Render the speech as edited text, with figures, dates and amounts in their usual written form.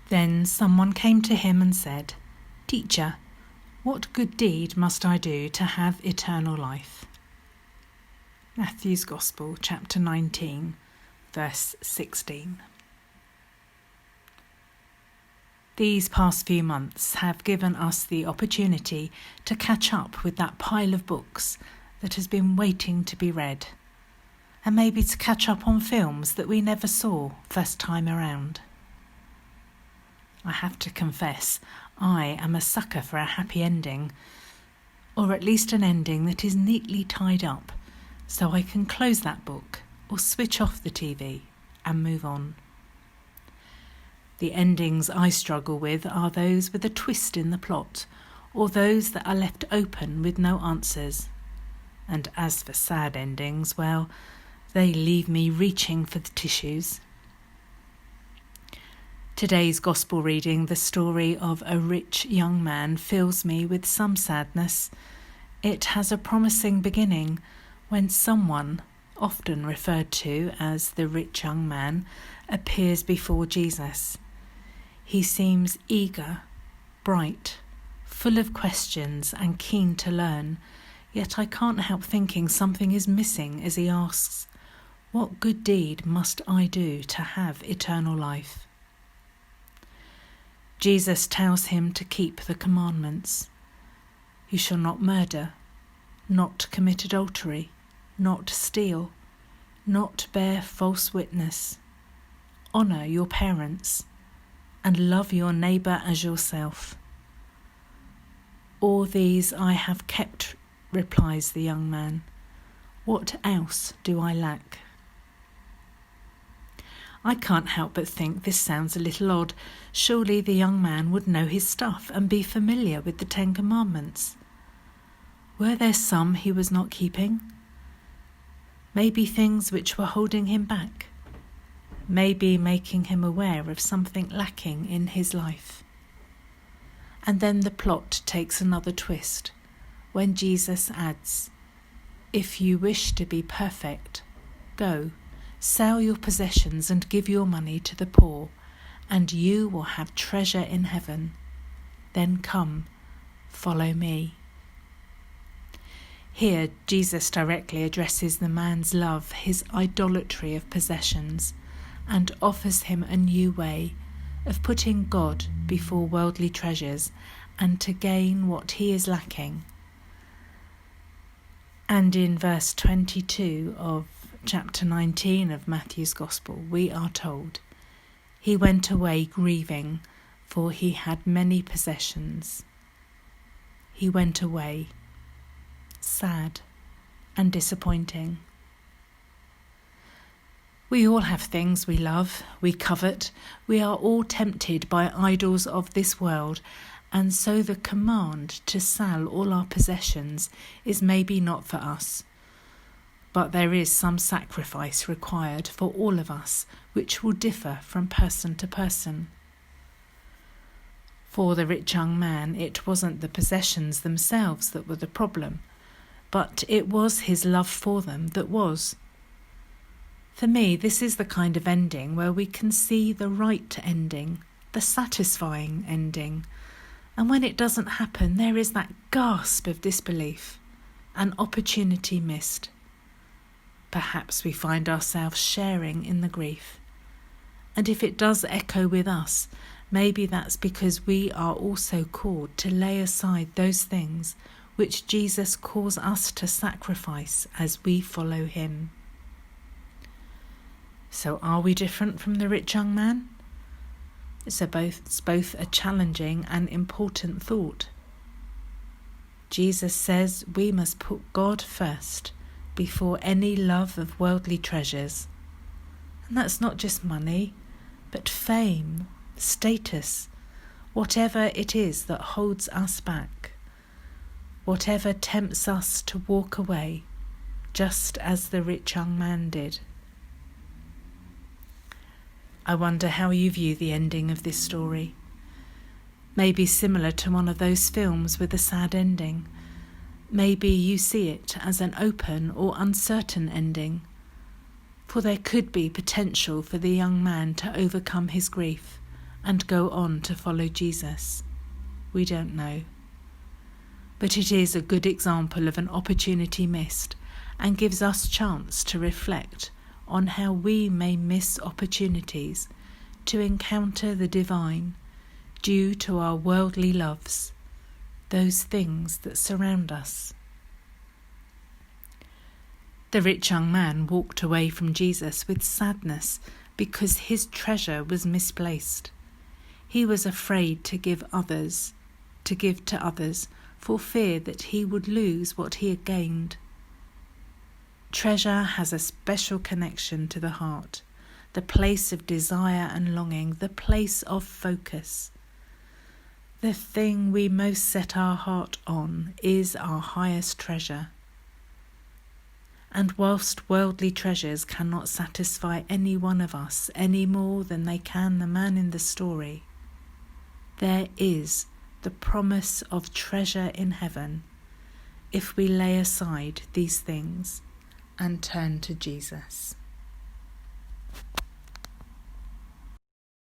Then someone came to him and said, "Teacher, what good deed must I do to have eternal life?" Matthew's Gospel, chapter 19, verse 16. These past few months have given us the opportunity to catch up with that pile of books that has been waiting to be read, and maybe to catch up on films that we never saw first time around. I have to confess, I am a sucker for a happy ending, or at least an ending that is neatly tied up, so I can close that book or switch off the TV and move on. The endings I struggle with are those with a twist in the plot, or those that are left open with no answers. And as for sad endings, well, they leave me reaching for the tissues. Today's Gospel reading, the story of a rich young man, fills me with some sadness. It has a promising beginning when someone, often referred to as the rich young man, appears before Jesus. He seems eager, bright, full of questions and keen to learn, yet I can't help thinking something is missing as he asks, "What good deed must I do to have eternal life?" Jesus tells him to keep the commandments. You shall not murder, not commit adultery, not steal, not bear false witness, honour your parents, and love your neighbour as yourself. "All these I have kept," replies the young man. "What else do I lack?" I can't help but think this sounds a little odd. Surely the young man would know his stuff and be familiar with the 10 Commandments. Were there some he was not keeping? Maybe things which were holding him back. Maybe making him aware of something lacking in his life. And then the plot takes another twist when Jesus adds, "If you wish to be perfect, go, sell your possessions and give your money to the poor, and you will have treasure in heaven. Then come, follow me." Here, Jesus directly addresses the man's love, his idolatry of possessions, and offers him a new way of putting God before worldly treasures and to gain what he is lacking. And in verse 22 of chapter 19 of Matthew's Gospel, we are told, "He went away grieving, for he had many possessions." He went away, sad and disappointing. We all have things we love, we covet, we are all tempted by idols of this world, and so the command to sell all our possessions is maybe not for us. But there is some sacrifice required for all of us, which will differ from person to person. For the rich young man, it wasn't the possessions themselves that were the problem, but it was his love for them that was. For me, this is the kind of ending where we can see the right ending, the satisfying ending. And when it doesn't happen, there is that gasp of disbelief, an opportunity missed. Perhaps we find ourselves sharing in the grief. And if it does echo with us, maybe that's because we are also called to lay aside those things which Jesus calls us to sacrifice as we follow him. So are we different from the rich young man? It's both a challenging and important thought. Jesus says we must put God first before any love of worldly treasures. And that's not just money, but fame, status, whatever it is that holds us back, whatever tempts us to walk away, just as the rich young man did. I wonder how you view the ending of this story. Maybe similar to one of those films with a sad ending. Maybe you see it as an open or uncertain ending. For there could be potential for the young man to overcome his grief and go on to follow Jesus? We don't know. But it is a good example of an opportunity missed and gives us chance to reflect on how we may miss opportunities to encounter the divine due to our worldly loves, those things that surround us. The rich young man walked away from Jesus with sadness because his treasure was misplaced. He was afraid to give to others for fear that he would lose what he had gained. Treasure has a special connection to the heart, the place of desire and longing, the place of focus. The thing we most set our heart on is our highest treasure. And whilst worldly treasures cannot satisfy any one of us any more than they can the man in the story, there is the promise of treasure in heaven if we lay aside these things and turn to Jesus.